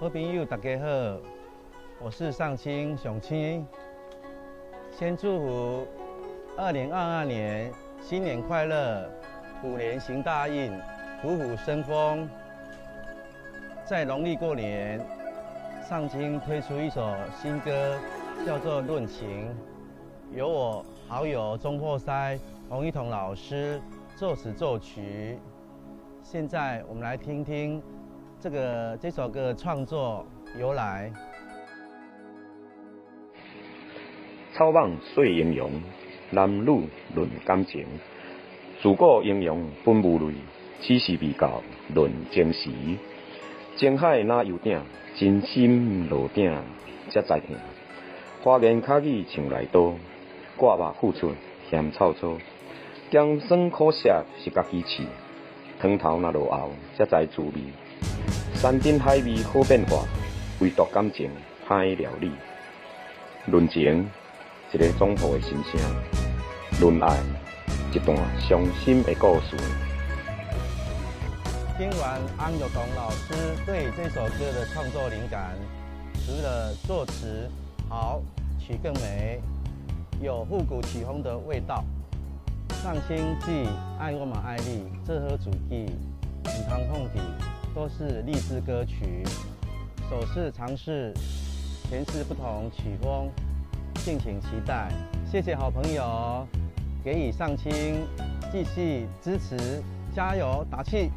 好朋友大家好，我是上清雄青。先祝福2022年新年快乐，虎年行大运，虎虎生风。在农历过年，上清推出一首新歌，叫做《论情》，由我好友中破塞洪一彤老师作词作曲。现在我们来听听这首歌的创作由来。草莽说英雄，男女论感情。自古英雄本无类，只是未到论情时。情海哪有鼎，真心落鼎才知痛。花言巧语唱来多，挂目付出嫌臭臭。咸酸苦涩是家己饲，汤头若落后才知滋味。山珍海味好变化，唯独感情歹料理。论情，一个总谱的心声；论爱，一段伤心的故事。听完安友彤老师对这首歌的创作灵感，除了作词好，曲更美，有复古曲风的味道。上清记爱我嘛爱你，这盒主题，唔通碰底，都是励志歌曲。首次尝试诠释不同曲风，敬请期待。谢谢好朋友，给予上清继续支持，加油打气。